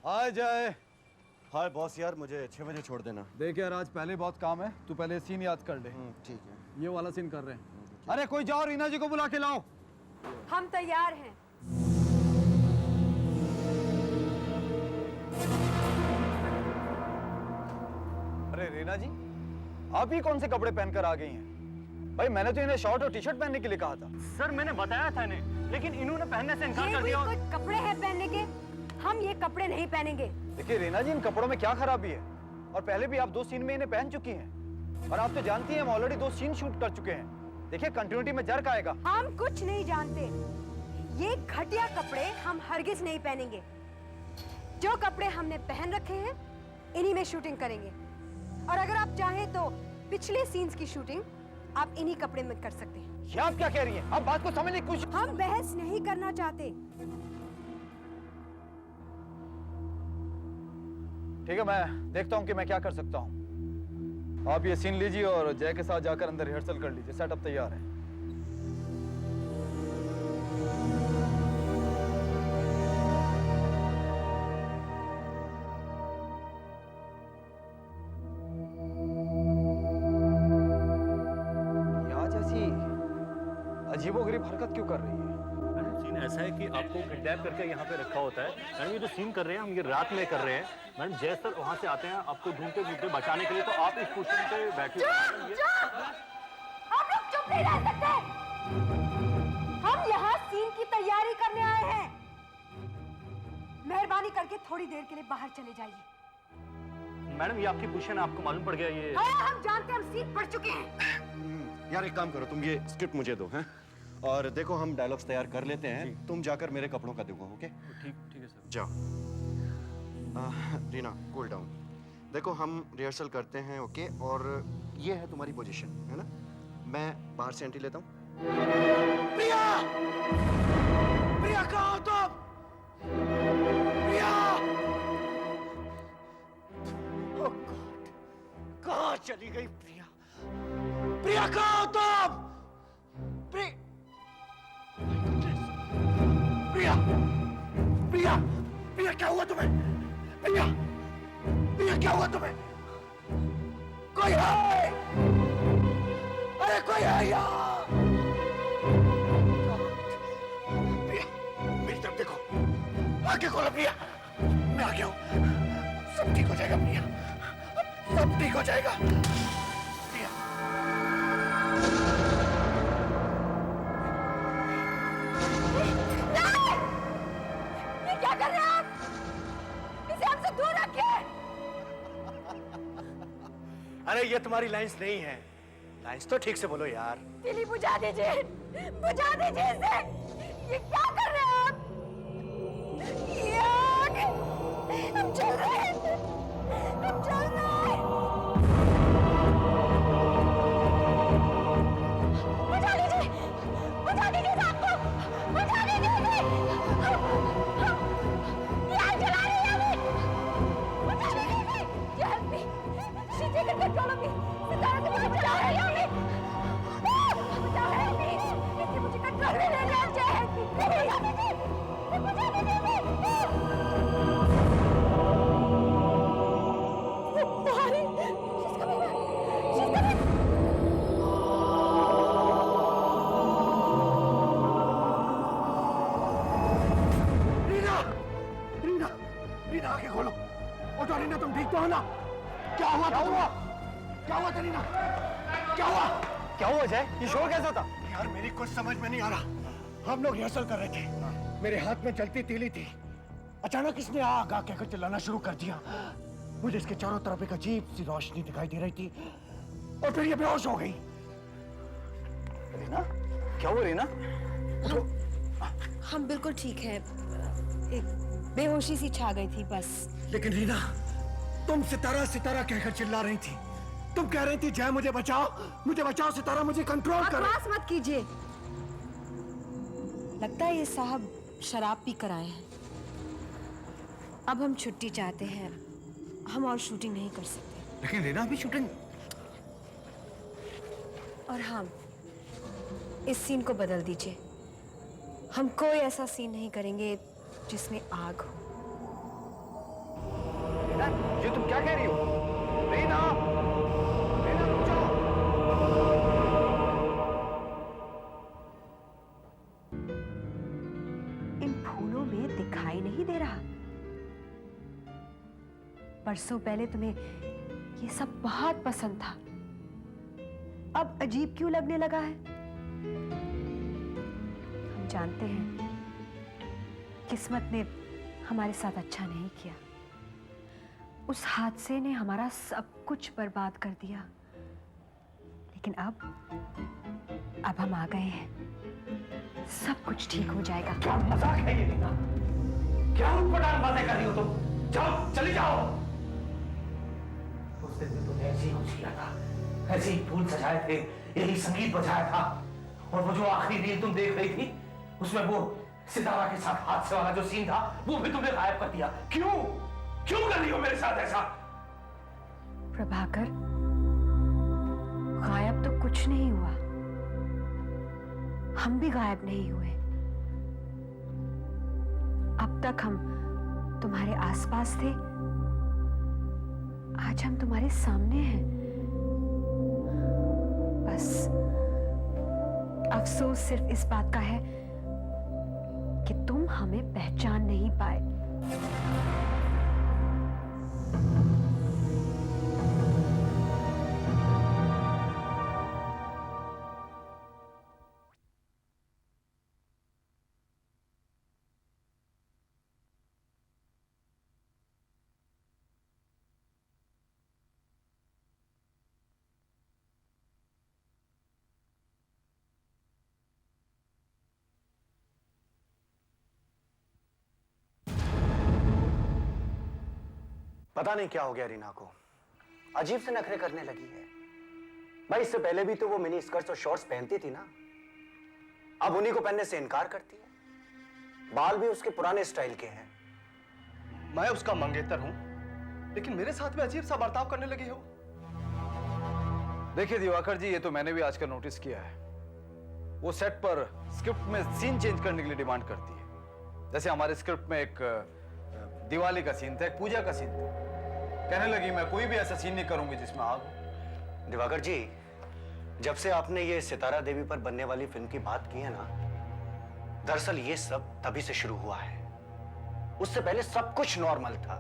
आ जाए। हाय बॉस यार, मुझे 6 बजे छोड़ देना। देख यार, आज पहले बहुत काम है, तू पहले सीन याद कर ले। ठीक है। ये वाला सीन कर रहे हैं। अरे कोई जाओ, रीना जी को बुला के लाओ। हम तैयार हैं। अरे रीना जी, आप ही कौन से कपड़े पहनकर आ गई हैं? भाई मैंने तो इन्हें शॉर्ट और टी शर्ट पहनने के लिए कहा था। सर मैंने बताया था इन्हें, लेकिन इन्होंने पहनने से इनकार कर दिया। ये कुछ कपड़े हैं पहनने के, हम ये कपड़े नहीं पहनेंगे। देखिए रीना जी, इन कपड़ों में क्या खराबी है? और पहले भी आप 2 सीन में इन्हें पहन चुकी हैं, और आप तो जानती हैं हम ऑलरेडी 2 सीन शूट कर चुके हैं। देखिए कंटिन्यूटी में जर्क आएगा। हम कुछ नहीं जानते, ये घटिया कपड़े हम हरगिज नहीं पहनेंगे। जो कपड़े हमने पहन रखे हैं इन्हीं में शूटिंग करेंगे, और अगर आप चाहें तो पिछले सीन्स की शूटिंग आप इन्हीं कपड़े में कर सकते हैं। ये आप क्या कह रही हैं? आप बात को समझने की कोशिश। हम बहस नहीं करना चाहते। ठीक है, मैं देखता हूँ कि मैं क्या कर सकता हूँ। आप ये सीन लीजिए और जय के साथ जाकर अंदर रिहर्सल कर लीजिए। सेटअप तैयार है। अजीबोगरीब हरकत क्यों कर रही है? मैडम सीन ऐसा है कि आपको किडनैप करके यहाँ पे रखा होता है। मैडम ये जो सीन कर रहे हैं हम ये रात में कर रहे हैं। मैडम जय सर वहाँ से आते हैं आपको ढूंढते ढूंढते बचाने के लिए, तो आप इस पोजीशन पे बैठे। आप लोग चुप नहीं रह सकते। हम यहाँ सीन की तैयारी करने आए हैं। मेहरबानी करके थोड़ी देर के लिए बाहर चले जाइए। मैडम ये आपकी पोजीशन आपको मालूम पड़ गया? ये हम जानते हैं, हम सीन पढ़ चुके हैं। यार एक काम करो, तुम ये स्क्रिप्ट मुझे दो हैं, और देखो हम डायलॉग्स तैयार कर लेते हैं। तुम जाकर मेरे कपड़ों का देखो। ओके ठीक है सर। जाओ। Reena cool down. देखो हम रिहर्सल करते हैं। ओके, और ये है तुम्हारी पोजीशन, है ना? मैं बाहर से एंट्री लेता हूँ। प्रिया, प्रिया कहाँ हो तुम? प्रिया, ओह गॉड, कहाँ चली गई प्रिया? प्रिया कहाँ हो तुम? प्रिया, प्रिया, प्रिया क्या हुआ तुम्हें? प्रिया, प्रिया क्या हुआ तुम्हें? कोई है? अरे कोई है यहाँ? प्रिया, मेरी तरफ देखो, आगे खोलो प्रिया। मैं आ गया हूँ, सब ठीक हो जाएगा प्रिया, सब ठीक हो जाएगा। प्रिया, क्या कर रहे हैं आप? इसे हमसे दूर रखिए। अरे ये तुम्हारी लाइंस नहीं है। लाइंस तो ठीक से बोलो यार। तिली बुझा दीजिए, बुझा दीजिए इसे। ये क्या कर रहे हैं आप? ये आग, हम चल रहे हैं, हम चल रहे हैं। बुझा दीजिए सबको, बुझा दीजिए इसे। ये आग जला रही है हमें, बुझा दीजिए इसे। ये help me, she's taken control of me। सितारा से मुझे बचा रही है हमें, बचा help me। इसने मुझे कंट्रोल में ले लिया। जय help me, बुझा दीजिए, बुझा दीजिए इसे। Sorry, she's coming back, she's coming। Reena आंखें खोलो। उठो रीना, तुम ठीक तो हो ना? क्या हुआ? क्या हुआ? क्या हुआ रीना? क्या हुआ? क्या हुआ जय? ये शोर कैसा था? यार मेरी कुछ समझ में नहीं आ रहा। हम लोग रिहर्सल कर रहे थे, मेरे हाथ में जलती तीली थी। अचानक इसने आग आग कहकर चिल्लाना शुरू कर दिया। मुझे इसके चारों तरफ एक अजीब सी रोशनी दिखाई दे रही थी, और फिर ये बेहोश हो गई। रीना, क्या हुआ रीना? हम बिल्कुल ठीक है, एक बेहोशी सी छा गई थी बस। लेकिन रीना, तुम सितारा सितारा कहकर चिल्ला रही थी। तुम कह रही थी जय मुझे बचाओ, मुझे बचाओ, सितारा मुझे कंट्रोल करो। बकवास मत कीजिए। लगता है ये साहब शराब पी कर आए हैं। अब हम छुट्टी चाहते हैं, हम और शूटिंग नहीं कर सकते। लेकिन रीना अभी शूटिंग। और हाँ, इस सीन को बदल दीजिए। हम कोई ऐसा सीन नहीं करेंगे जिसमें आग हो। ये तुम क्या कह रही हो? रीना, रीना रुक जाओ। इन फूलों में दिखाई नहीं दे रहा। परसों पहले तुम्हें ये सब बहुत पसंद था, अब अजीब क्यों लगने लगा है? हम जानते हैं किस्मत ने हमारे साथ अच्छा नहीं किया। उस हादसे ने हमारा सब कुछ बर्बाद कर दिया, लेकिन अब हम आ गए हैं, सब कुछ ठीक हो जाएगा। क्या मजाक है ये रीना? क्या उटपटांग बातें कर रही हो तुम? जाओ, चली जाओ। उस दिन भी तुमने ऐसे ही कुछ किया था, ऐसे ही फूल सजाए थे, यही संगीत बजाया था, और वो जो आखिरी रील तुम देख रही थी उसमें वो सितारा के साथ हादसे वाला जो सीन था वो भी तुमने गायब कर दिया। क्यों कर रही हो मेरे साथ ऐसा? प्रभाकर, गायब तो कुछ नहीं हुआ, हम भी गायब नहीं हुए। अब तक हम तुम्हारे आसपास थे, आज हम तुम्हारे सामने हैं। बस अफसोस सिर्फ इस बात का है कि तुम हमें पहचान नहीं पाए। पता नहीं क्या हो गया रीना को, अजीब से नखरे करने लगी है। भाई इससे पहले भी तो वो मिनी स्कर्ट्स और शॉर्ट्स पहनती थी ना, अब उन्हीं को पहनने से इनकार करती है। बाल भी उसके पुराने स्टाइल के हैं। मैं उसका मंगेतर हूं, लेकिन मेरे साथ में अजीब सा बर्ताव करने लगी हो। देखिए दिवाकर जी, ये तो मैंने भी आजकल नोटिस किया है। वो सेट पर स्क्रिप्ट में सीन चेंज करने के लिए डिमांड करती है। जैसे हमारे स्क्रिप्ट में एक दिवाली का सीन था, एक पूजा का सीन था। कहने लगी मैं कोई भी ऐसा सीन नहीं करूंगी जिसमें आग हो। दिवाकर जी, जब से आपने ये सितारा देवी पर बनने वाली फिल्म की बात की है ना, दरअसल ये सब तभी से शुरू हुआ है। उससे पहले सब कुछ नॉर्मल था।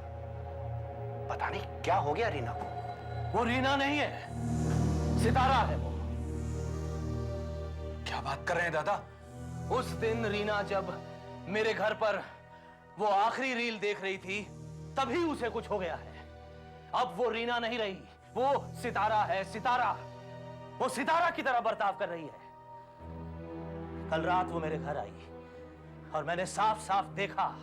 पता नहीं क्या हो गया रीना को। वो रीना नहीं है, सितारा है वो। क्या बात कर रहे हैं दादा? उस दिन रीना जब मेरे घर पर वो आखिरी रील देख रही थी तभी उसे कुछ हो गया है। अब वो रीना नहीं रही, वो सितारा है, सितारा। वो सितारा की तरह बर्ताव कर रही है। कल रात वो मेरे घर आई और मैंने साफ साफ देखा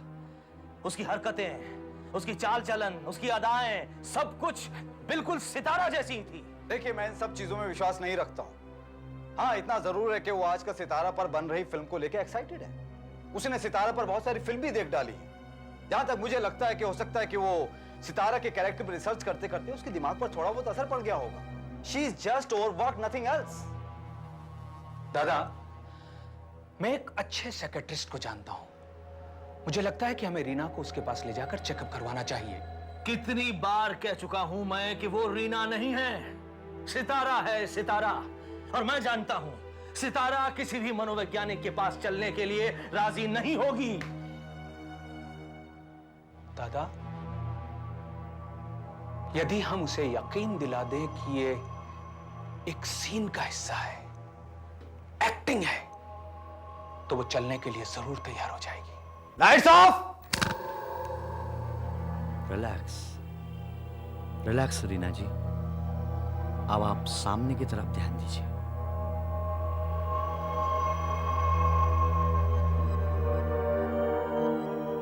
उसकी हरकतें, उसकी चाल चलन, उसकी अदाएं, सब कुछ बिल्कुल सितारा जैसी ही थी। देखिए, मैं इन सब चीजों में विश्वास नहीं रखता हूं। हाँ, इतना जरूर है कि वो आज का सितारा पर बन रही फिल्म को लेकर एक्साइटेड है। उसने सितारा पर बहुत सारी फिल्म भी देख डाली है। जहां तक मुझे लगता है कि हो सकता है कि वो सितारा के कैरेक्टर पर रिसर्च करते करते उसके दिमाग पर थोड़ा बहुत असर पड़ गया होगा। She is just overwork, nothing else. दादा, मैं एक अच्छे सेक्रेटरिस्ट को जानता हूं। मुझे लगता है कि हमें रीना को उसके पास ले जाकर चेकअप करवाना चाहिए। कितनी बार कह चुका हूं मैं कि वो रीना नहीं है, सितारा है, सितारा। और मैं जानता हूं सितारा किसी भी मनोवैज्ञानिक के पास चलने के लिए राजी नहीं होगी। दादा, यदि हम उसे यकीन दिला दें कि ये एक सीन का हिस्सा है, एक्टिंग है, तो वो चलने के लिए जरूर तैयार हो जाएगी। Lights off. Relax, relax Reena ji. अब आप सामने की तरफ ध्यान दीजिए।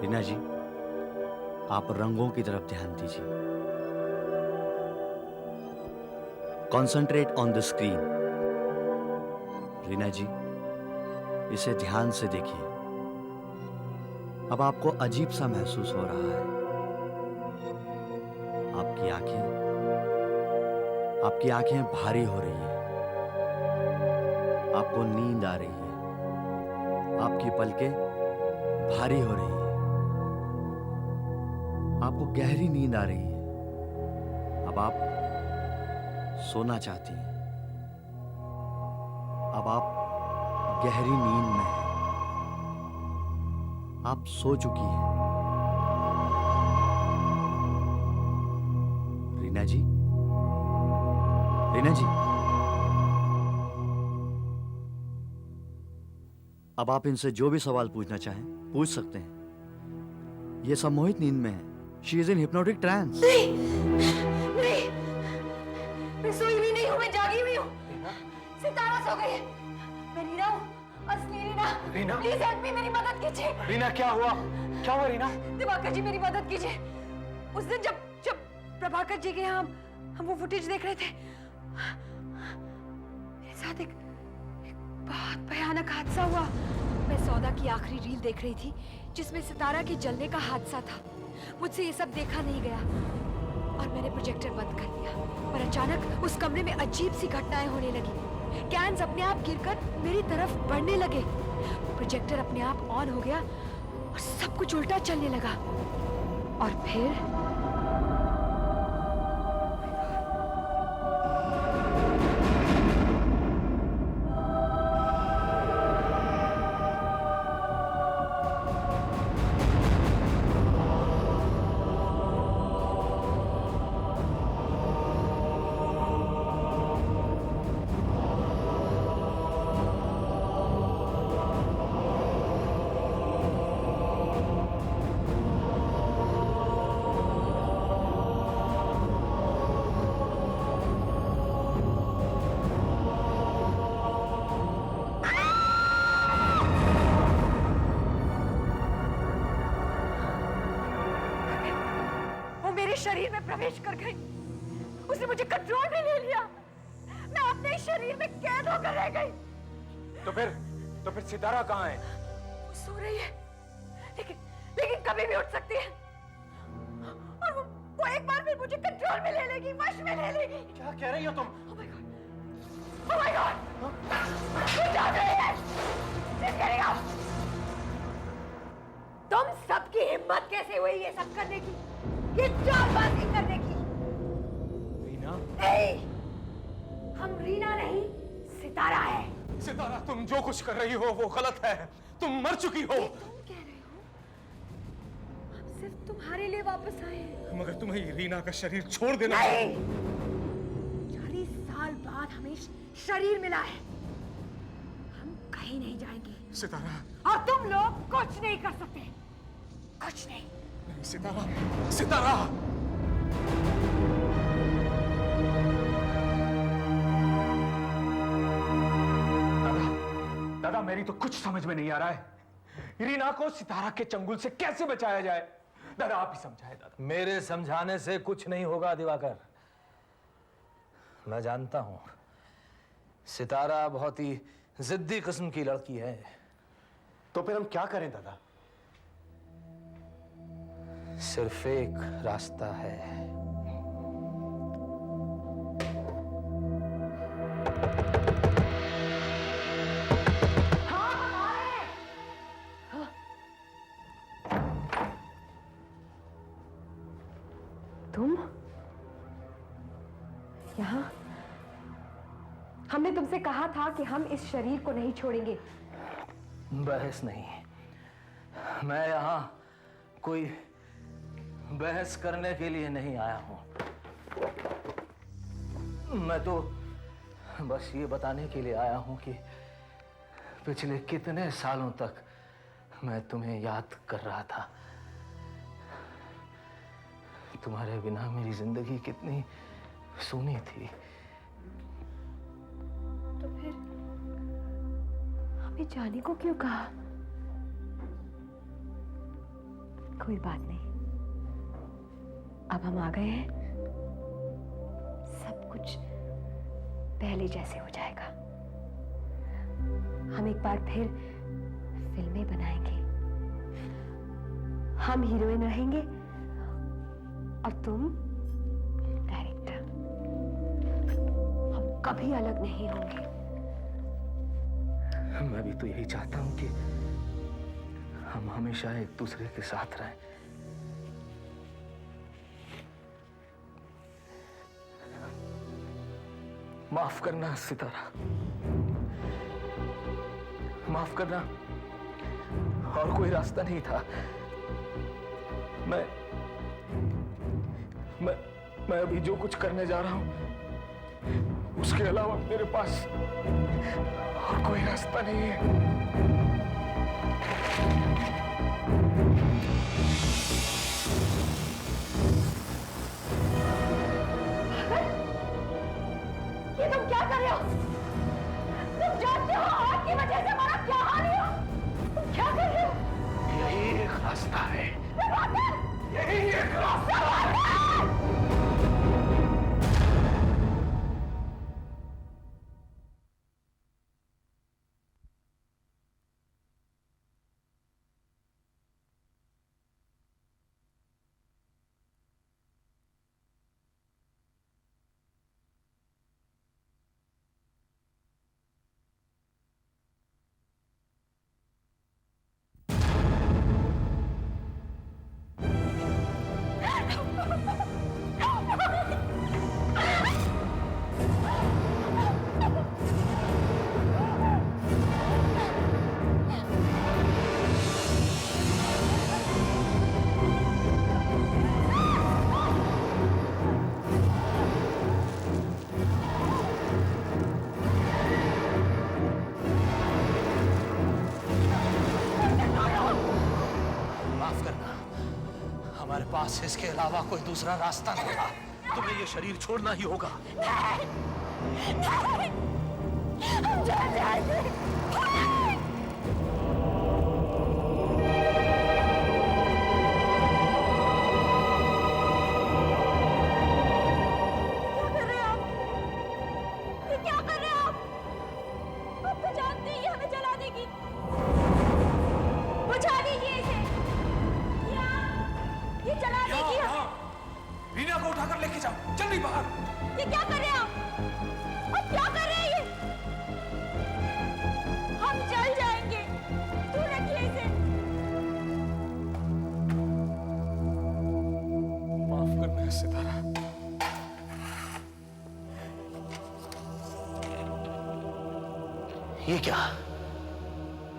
रीना जी, आप रंगों की तरफ ध्यान दीजिए। Concentrate on the screen. Reena ji, इसे ध्यान से देखिए। अब आपको अजीब सा महसूस हो रहा है। आपकी आंखें भारी हो रही है। आपको नींद आ रही है। आपकी पलकें भारी हो रही है। आपको गहरी नींद आ रही है। अब आप सोना चाहती हैं। अब आप गहरी नींद में हैं। आप सो चुकी हैं। रीना जी, रीना जी, अब आप इनसे जो भी सवाल पूछना चाहें पूछ सकते हैं। ये सम्मोहित नींद में है। She is in hypnotic trance. नहीं, नहीं, मैं सोई हुई नहीं हूँ, मैं जागी हुई हूँ। सितारा सो गई है। मैं रीना हूँ, असली Reena. Reena? Please help me, मेरी मदद कीजिए। रीना क्या हुआ? क्या हुआ रीना? दिवाकर जी मेरी मदद कीजिए। उस दिन जब जब प्रभाकर जी के यहाँ हम वो फुटेज देख रहे थे, मेरे साथ एक बहुत भयानक हादसा हुआ। मैं सौदा की आखिरी रील देख रही थी जिसमें सितारा के जलने का हादसा था। मुझसे ये सब देखा नहीं गया और मैंने प्रोजेक्टर बंद कर दिया। पर अचानक उस कमरे में अजीब सी घटनाएं होने लगी। कैन्स अपने आप गिरकर मेरी तरफ बढ़ने लगे। प्रोजेक्टर अपने आप ऑन हो गया और सब कुछ उल्टा चलने लगा। और फिर शरीर में प्रवेश कर गई। उसने मुझे कंट्रोल में ले लिया। मैं अपने ही शरीर में कैद होकर रह गई। तो फिर सितारा कहाँ है? वो सो रही है, लेकिन कभी भी उठ सकती है। और वो एक बार फिर मुझे कंट्रोल में ले लेगी, वश में ले लेगी। क्या कह रही हो तुम? Oh my God! Oh my God! वो जाग रही है। She's getting up! तुम सबकी हिम्मत कैसे हुई ये सब करने की? ये चालबाजी करने की? रीना? नहीं, हम रीना नहीं, सितारा है। सितारा, तुम जो कुछ कर रही हो वो गलत है। तुम मर चुकी हो। ये तुम कह रहे हो? हम सिर्फ तुम्हारे लिए वापस आए हैं। मगर तुम्हें रीना का शरीर छोड़ देना। नहीं, 40 साल बाद हमें शरीर मिला है। हम कहीं नहीं जाएंगे। सितारा। और तुम लोग कुछ नहीं कर सकते, कुछ नहीं। सितारा, सितारा। दादा, मेरी तो कुछ समझ में नहीं आ रहा है। रीना को सितारा के चंगुल से कैसे बचाया जाए? दादा, आप ही समझाए दादा। मेरे समझाने से कुछ नहीं होगा दिवाकर। मैं जानता हूं सितारा बहुत ही जिद्दी किस्म की लड़की है। तो फिर हम क्या करें दादा? सिर्फ एक रास्ता है। तुम यहाँ? हमने तुमसे कहा था कि हम इस शरीर को नहीं छोड़ेंगे। बहस नहीं, मैं यहाँ कोई बहस करने के लिए नहीं आया हूं। मैं तो बस ये बताने के लिए आया हूं कि पिछले कितने सालों तक मैं तुम्हें याद कर रहा था। तुम्हारे बिना मेरी जिंदगी कितनी सूनी थी। तो फिर हमें जाने को क्यों कहा? कोई बात नहीं, अब हम आ गए हैं, सब कुछ पहले जैसे हो जाएगा। हम एक बार फिर फिल्में बनाएंगे। हम हीरोइन रहेंगे और तुम डायरेक्टर। हम कभी अलग नहीं होंगे। मैं भी तो यही चाहता हूं कि हम हमेशा एक दूसरे के साथ रहें। माफ करना सितारा, माफ करना। और कोई रास्ता नहीं था। मैं अभी जो कुछ करने जा रहा हूं उसके अलावा मेरे पास और कोई रास्ता नहीं है। ये तुम क्या कर रहे हो? तुम जानते हो आग की वजह से हमारा क्या हाल हुआ? तुम क्या कर रहे हो? यही एक रास्ता है। यही एक रास्ता है। माफ करना, हमारे पास इसके अलावा कोई दूसरा रास्ता नहीं था। तुम्हें ये शरीर छोड़ना ही होगा। हम चले जाएंगे। क्या कर रहे हैं आप? आप तो जानते हैं ये हमें जला देगी। बुझा दीजिए इसे। ये जला देगी हमें। रीना को उठाकर लेके जाओ, जल्दी बाहर। ये क्या कर रहे हैं आप? आप क्या कर रहे हैं ये? हम जल जाएंगे। दूर रखिए इसे। माफ करना सितारा। ये क्या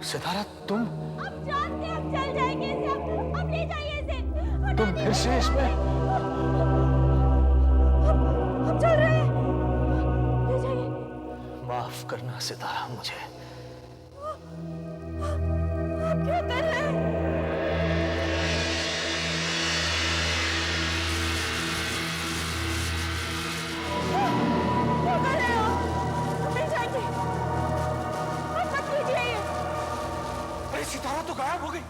सितारा, तुम आप जानते हैं हम जल जाएंगे इसे। अब ले जाइए इसे। हटा तुम फिर से इसमें? हम चल रहे हैं। ले जाइए। माफ करना सितारा मुझे। आप क्या कर रहे हैं? क्या कर रहे हो? हम ले जाएंगे। मत कीजिए ये। अरे सितारा तो गायब हो गई।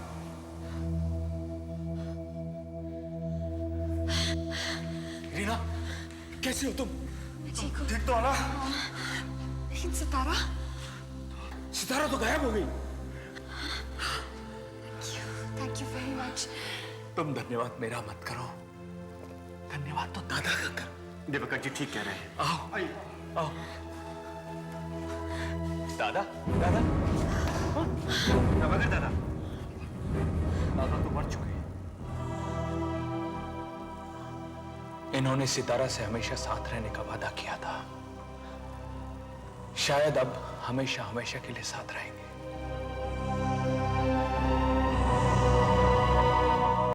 रीना, कैसी हो तुम? ठीक हो? ठीक तो आना। लेकिन सितारा? सितारा तो गायब हो गई। Thank you very much. तुम धन्यवाद मेरा मत करो, धन्यवाद तो दादा का कर। दिवाकर जी ठीक कह रहे हैं। आओ आओ। दादा दादा दिवाकर दादा, दादा तो मर चुके हैं। इन्होंने सितारा से हमेशा साथ रहने का वादा किया था। शायद अब हमेशा हमेशा के लिए साथ रहेंगे।